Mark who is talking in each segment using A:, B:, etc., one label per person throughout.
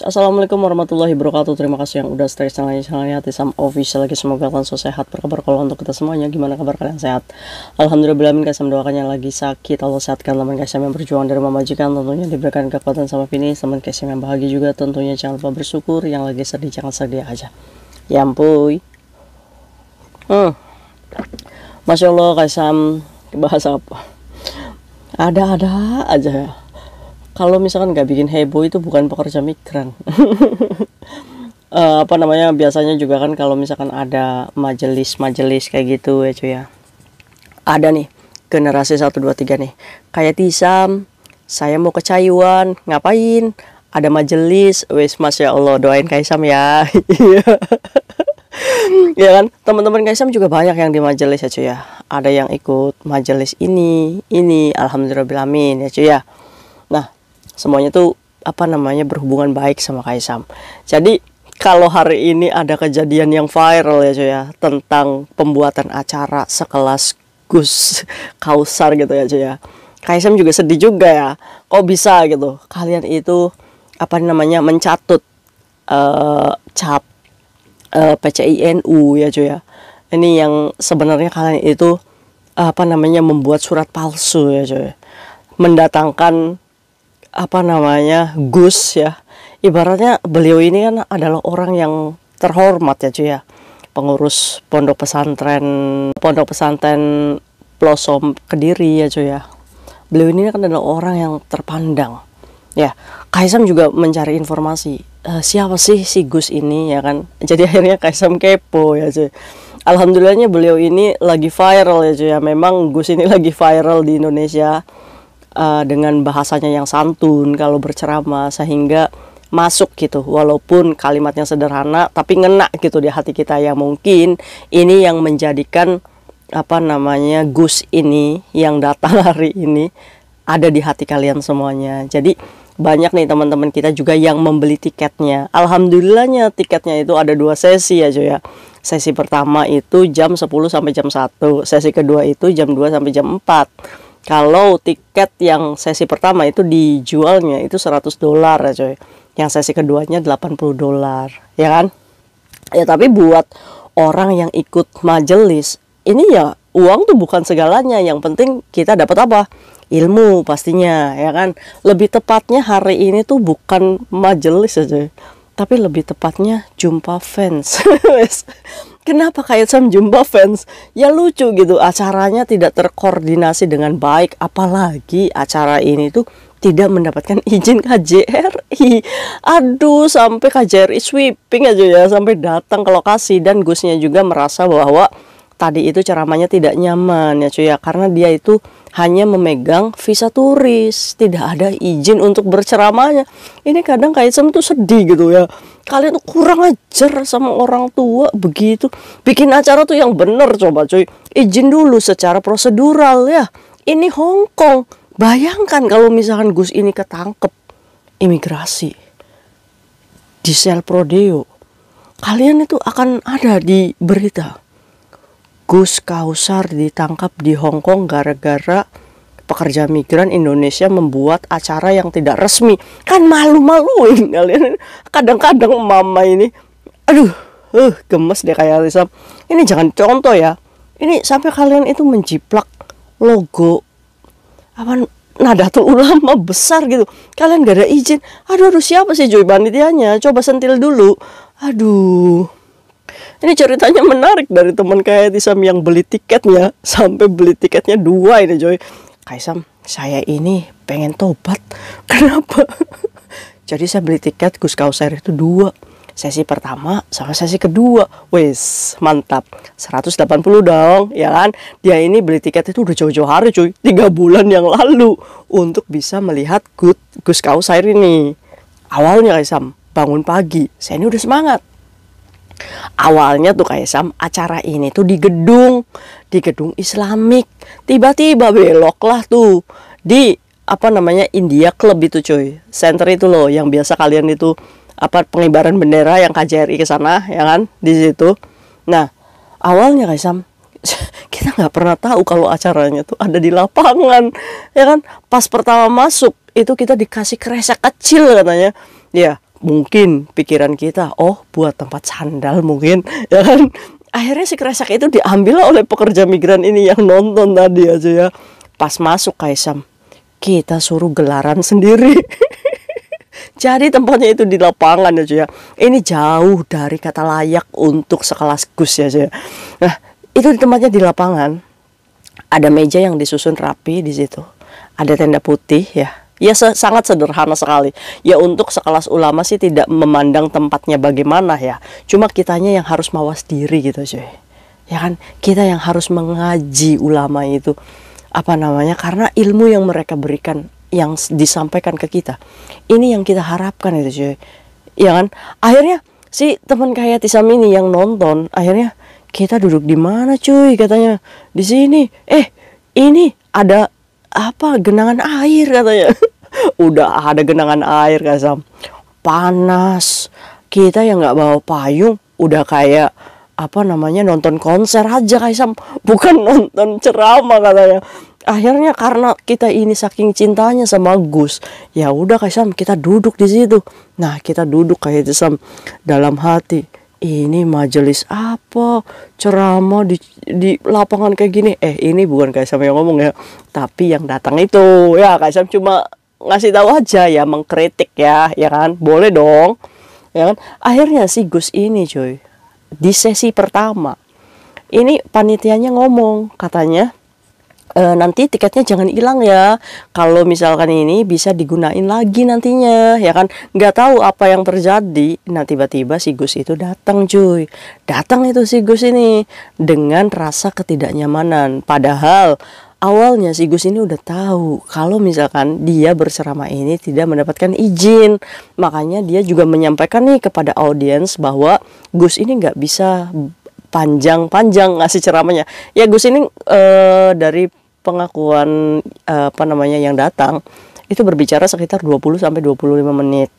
A: Assalamualaikum warahmatullahi wabarakatuh. Terima kasih yang udah stay channelnya Hati Sam Official lagi. Semoga kalian selalu sehat, berkabar kalau untuk kita semuanya. Gimana kabar kalian, sehat? Alhamdulillah, guys. Sam doakan yang lagi sakit Allah sehatkan, teman guys yang berjuang dari majikan tentunya diberikan kekuatan sama finish. Teman guys yang bahagia juga tentunya jangan lupa bersyukur. Yang lagi sedih jangan sedih aja. Ya ampun. Masya Allah, guys, Sam bahasa apa? Ada-ada aja ya. Kalau misalkan nggak bikin heboh itu bukan pekerja migran. Biasanya juga kan kalau misalkan ada majelis kayak gitu ya cuy ya. Ada nih generasi 1, 2, 3 nih. Kayak Tisam, saya mau ke Cayuan, ngapain? Ada majelis, wes Masya Allah, doain Kaisam ya. Ya kan, teman-teman Kaisam juga banyak yang di majelis ya cuy ya. Ada yang ikut majelis ini, alhamdulillahirobbilalamin ya cuy ya. Nah, semuanya tuh berhubungan baik sama Kaisam. Jadi kalau hari ini ada kejadian yang viral ya cuy ya, tentang pembuatan acara sekelas Gus Kausar gitu ya cuy ya, Kaisam juga sedih juga ya. Kok bisa gitu kalian itu mencatut cap PCINU ya cuy ya. Ini yang sebenarnya kalian itu membuat surat palsu ya cuy, mendatangkan Gus ya. Ibaratnya beliau ini kan adalah orang yang terhormat ya cuy ya, pengurus pondok pesantren Plosom Kediri ya cuy ya. Beliau ini kan adalah orang yang terpandang ya. Kaisam juga mencari informasi, siapa sih si Gus ini ya kan. Jadi akhirnya Kaisam kepo ya cuy. Alhamdulillahnya beliau ini lagi viral ya cuy ya. Memang Gus ini lagi viral di Indonesia dengan bahasanya yang santun kalau berceramah, sehingga masuk gitu, walaupun kalimatnya sederhana tapi ngena gitu di hati kita. Ya mungkin ini yang menjadikan Gus ini yang datang hari ini ada di hati kalian semuanya. Jadi banyak nih teman-teman kita juga yang membeli tiketnya. Alhamdulillahnya tiketnya itu ada 2 sesi ya cuy ya. Sesi pertama itu jam 10 sampai jam 1, sesi kedua itu jam 2 sampai jam 4. Kalau tiket yang sesi pertama itu dijualnya itu $100 ya coy. Yang sesi keduanya $80 ya kan. Ya tapi buat orang yang ikut majelis ini ya uang tuh bukan segalanya. Yang penting kita dapat apa? Ilmu pastinya ya kan. Lebih tepatnya hari ini tuh bukan majelis ya coy, tapi lebih tepatnya jumpa fans. Kenapa Kaisam jumpa fans? Ya lucu gitu, acaranya tidak terkoordinasi dengan baik. Apalagi acara ini tuh tidak mendapatkan izin KJRI. Aduh, sampai KJRI sweeping aja ya, sampai datang ke lokasi. Dan Gusnya juga merasa bahwa tadi itu ceramahnya tidak nyaman ya cuy ya, karena dia itu hanya memegang visa turis, tidak ada izin untuk berceramahnya. Ini kadang Kaisam tuh sedih gitu ya. Kalian tuh kurang ajar sama orang tua begitu. Bikin acara tuh yang bener coba cuy. Izin dulu secara prosedural ya. Ini Hong Kong. Bayangkan kalau misalkan Gus ini ketangkep imigrasi di sel Prodeo, kalian itu akan ada di berita Gus Kausar ditangkap di Hong Kong gara-gara pekerja migran Indonesia membuat acara yang tidak resmi. Kan malu-maluin kalian. Kadang-kadang mama ini aduh, gemes deh kayak Lisa. Ini jangan contoh ya. Ini sampai kalian itu menjiplak logo Nahdlatul Ulama besar gitu. Kalian gak ada izin. Aduh, siapa sih Joy panitianya? Coba sentil dulu. Aduh. Ini ceritanya menarik dari teman kayak Tisam yang beli tiketnya, sampai beli tiketnya 2 ini Joy. Kaisam, saya ini pengen tobat. Kenapa? Jadi saya beli tiket Gus Kausar itu 2. Sesi pertama sama sesi kedua. Wes, mantap. 180 dong, ya kan? Dia ini beli tiket itu udah jauh-jauh hari cuy, 3 bulan yang lalu, untuk bisa melihat Gus Kausar ini. Awalnya Kaisam bangun pagi, saya ini udah semangat. Awalnya tuh Kaisam acara ini tuh di gedung Islamik. Tiba-tiba belok lah tuh di India Club itu cuy. Center itu loh yang biasa kalian itu pengibaran bendera yang KJRI ke sana ya kan, di situ. Nah, awalnya Kaisam kita nggak pernah tahu kalau acaranya tuh ada di lapangan ya kan. Pas pertama masuk itu kita dikasih kresek kecil katanya. Ya, Mungkin pikiran kita, oh buat tempat sandal mungkin, ya kan. Akhirnya si kresek itu diambil oleh pekerja migran ini yang nonton tadi aja ya. Pas masuk Kaisam, kita suruh gelaran sendiri. Jadi tempatnya itu di lapangan aja ya. Ini jauh dari kata layak untuk sekelas Gus ya aja. Nah, itu di tempatnya di lapangan. Ada meja yang disusun rapi di situ. Ada tenda putih ya. Ya sangat sederhana sekali. Ya untuk sekelas ulama sih tidak memandang tempatnya bagaimana ya. Cuma kitanya yang harus mawas diri gitu cuy. Ya kan, kita yang harus mengaji ulama itu. Apa namanya? Karena ilmu yang mereka berikan, yang disampaikan ke kita, ini yang kita harapkan itu cuy. Ya kan? Akhirnya si teman kayak Tisam ini yang nonton, akhirnya kita duduk di mana cuy katanya. Di sini. Ini ada apa genangan air katanya. Udah ada genangan air Kaisam, panas, kita yang nggak bawa payung udah kayak apa namanya nonton konser aja Kaisam, bukan nonton ceramah katanya. Akhirnya karena kita ini saking cintanya sama Gus, ya udah Kaisam kita duduk di situ. Nah kita duduk kayak Kaisam dalam hati, ini majelis apa, ceramah di lapangan kayak gini. Ini bukan Kaisam yang ngomong ya, tapi yang datang itu ya Kaisam cuma ngasih tahu aja ya, mengkritik ya kan, boleh dong ya kan. Akhirnya si Gus ini cuy, di sesi pertama ini panitianya ngomong katanya, nanti tiketnya jangan hilang ya, kalau misalkan ini bisa digunain lagi nantinya ya kan. Nggak tahu apa yang terjadi, nah tiba-tiba si Gus itu datang cuy. Datang itu si Gus ini dengan rasa ketidaknyamanan, padahal awalnya si Gus ini udah tahu kalau misalkan dia berceramah ini tidak mendapatkan izin. Makanya dia juga menyampaikan nih kepada audiens bahwa Gus ini nggak bisa panjang-panjang ngasih ceramahnya. Ya Gus ini dari pengakuan apa namanya yang datang itu berbicara sekitar 20 sampai 25 menit.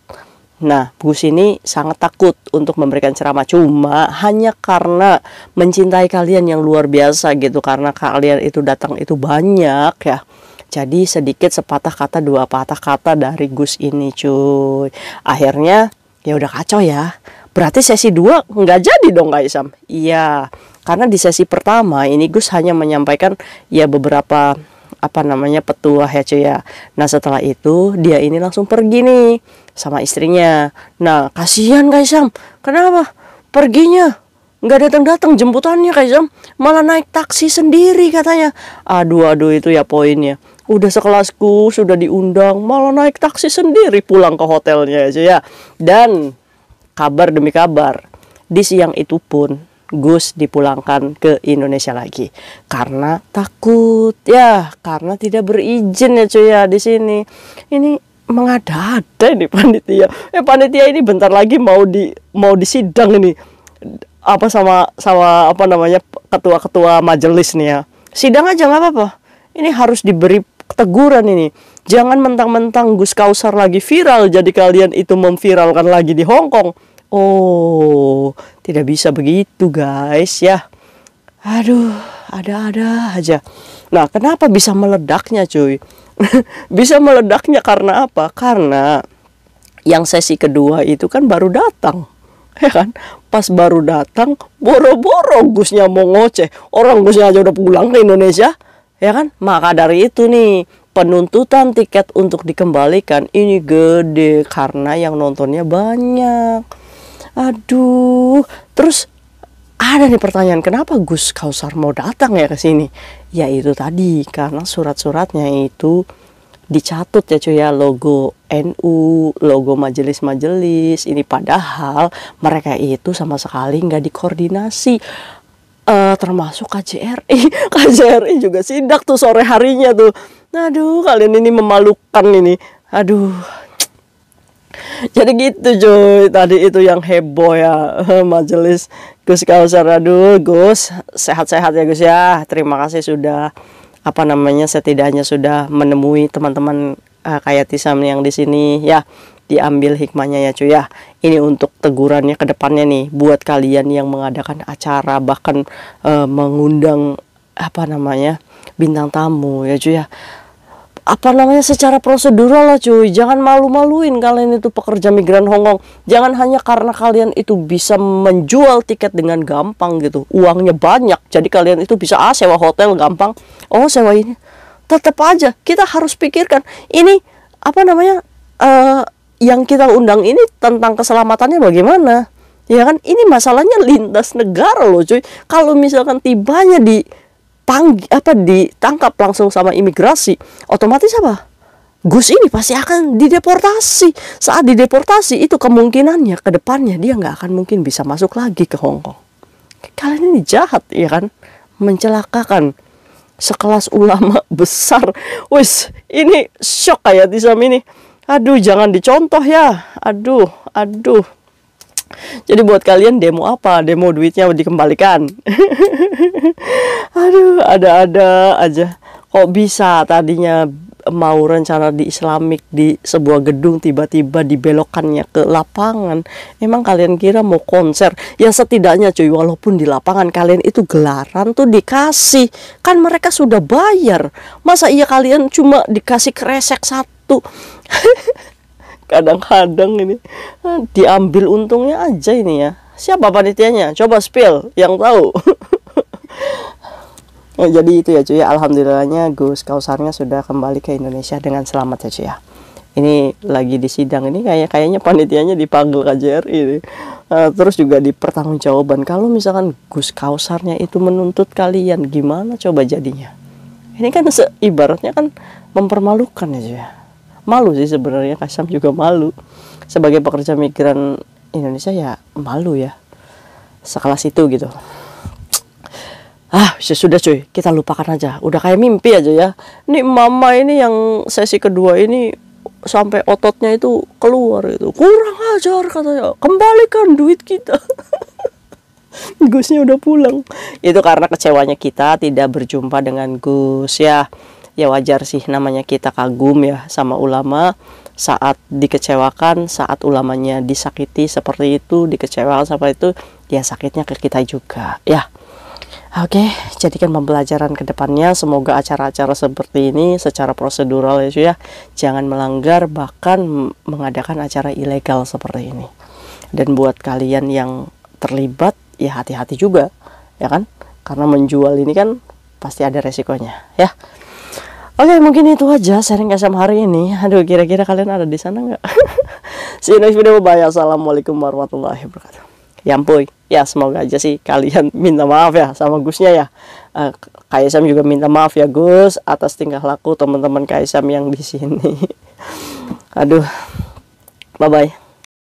A: Nah, Gus ini sangat takut untuk memberikan ceramah, cuma hanya karena mencintai kalian yang luar biasa gitu, karena kalian itu datang itu banyak ya. Jadi sedikit sepatah kata dua patah kata dari Gus ini cuy. Akhirnya ya udah kacau ya. Berarti sesi 2 nggak jadi dong Kaisam. Iya, karena di sesi pertama ini Gus hanya menyampaikan ya beberapa apa namanya petuah ya cuy ya. Nah setelah itu dia ini langsung pergi nih sama istrinya. Nah kasihan Kaisam, kenapa perginya nggak datang-datang jemputannya Kaisam, malah naik taksi sendiri katanya. Aduh itu ya poinnya, udah sekelasku sudah diundang malah naik taksi sendiri pulang ke hotelnya aja ya. Dan kabar demi kabar, di siang itu pun Gus dipulangkan ke Indonesia lagi karena takut ya, karena tidak berizin ya cuy ya. Di sini ini mengada-ada ini panitia. Panitia ini bentar lagi mau disidang ini apa sama apa namanya ketua-ketua majelis nih ya. Sidang aja nggak apa-apa. Ini harus diberi teguran ini. Jangan mentang-mentang Gus Kausar lagi viral jadi kalian itu memviralkan lagi di Hong Kong. Oh, tidak bisa begitu guys ya. Aduh, ada-ada aja. Nah, kenapa bisa meledaknya cuy? Bisa meledaknya karena apa? Karena yang sesi kedua itu kan baru datang, ya kan? Pas baru datang, boro-boro Gusnya mau ngoceh. Orang Gusnya aja udah pulang ke Indonesia, ya kan? Maka dari itu nih, penuntutan tiket untuk dikembalikan ini gede karena yang nontonnya banyak. Aduh, terus ada nih pertanyaan, kenapa Gus Kausar mau datang ya ke sini? Ya itu tadi, karena surat-suratnya itu dicatut ya cuy ya, logo NU, logo majelis-majelis. Ini padahal mereka itu sama sekali nggak dikoordinasi. Termasuk KJRI. KJRI juga sidak tuh sore harinya tuh. Aduh, kalian ini memalukan ini. Aduh. Jadi gitu cuy, tadi itu yang heboh ya, majelis Gus Kausar. Aduh Gus, sehat-sehat ya Gus ya. Terima kasih sudah apa namanya setidaknya sudah menemui teman-teman kayak Tisam yang di sini ya. Diambil hikmahnya ya cuy ya. Ini untuk tegurannya ke depannya nih buat kalian yang mengadakan acara, bahkan mengundang apa namanya bintang tamu ya cuy ya. apa namanya, secara prosedural lah cuy. Jangan malu-maluin kalian itu pekerja migran Hongkong. Jangan hanya karena kalian itu bisa menjual tiket dengan gampang gitu, uangnya banyak, jadi kalian itu bisa sewa hotel gampang, sewa ini. Tetap aja kita harus pikirkan ini apa namanya, yang kita undang ini tentang keselamatannya bagaimana, ya kan? Ini masalahnya lintas negara loh cuy. Kalau misalkan tibanya ditangkap langsung sama imigrasi, otomatis apa? Gus ini pasti akan dideportasi. Saat dideportasi itu kemungkinannya ke depannya dia nggak akan mungkin bisa masuk lagi ke Hong Kong. Kalian ini jahat, ya kan? Mencelakakan sekelas ulama besar. Wis, ini shock kayak Tisam ini. Aduh, jangan dicontoh ya. Aduh. Jadi buat kalian demo apa? Demo duitnya dikembalikan. Aduh, ada-ada aja. Kok bisa tadinya mau rencana di Islamik di sebuah gedung tiba-tiba dibelokkannya ke lapangan? Emang kalian kira mau konser? Ya setidaknya cuy, walaupun di lapangan kalian itu gelaran tuh dikasih. Kan mereka sudah bayar. Masa iya kalian cuma dikasih kresek satu? Kadang-kadang ini diambil untungnya aja ini ya. Siapa panitianya? Coba spill yang tahu. Jadi itu ya cuy, alhamdulillahnya Gus Kausarnya sudah kembali ke Indonesia dengan selamat ya cuy ya. Ini lagi di sidang ini kayaknya panitianya dipanggil KJRI ini. Terus juga dipertanggungjawaban kalau misalkan Gus Kausarnya itu menuntut kalian, gimana coba jadinya? Ini kan ibaratnya kan mempermalukan ya cuy ya. Malu sih sebenarnya, Kaisam juga malu sebagai pekerja migran Indonesia, ya malu ya sekelas itu gitu. Sudah cuy, kita lupakan aja, udah kayak mimpi aja ya. Nih mama ini yang sesi kedua ini sampai ototnya itu keluar itu, kurang ajar katanya, kembalikan duit kita. Gusnya udah pulang. Itu karena kecewanya kita tidak berjumpa dengan Gus ya. Ya wajar sih, namanya kita kagum ya sama ulama. Saat dikecewakan, saat ulamanya disakiti seperti itu, dikecewakan sama itu, ya sakitnya ke kita juga ya. Oke, jadikan pembelajaran ke depannya. Semoga acara-acara seperti ini secara prosedural ya cuy ya, jangan melanggar bahkan mengadakan acara ilegal seperti ini. Dan buat kalian yang terlibat ya hati-hati juga ya kan, karena menjual ini kan pasti ada resikonya ya. Oke, mungkin itu aja sharing Kaisam hari ini. Aduh, kira-kira kalian ada di sana nggak? See you next video. Bye. Assalamualaikum warahmatullahi wabarakatuh. Ya ampun, ya semoga aja sih kalian minta maaf ya sama Gusnya ya. Kaisam juga minta maaf ya Gus atas tingkah laku teman-teman Kaisam yang di sini. Aduh, bye-bye.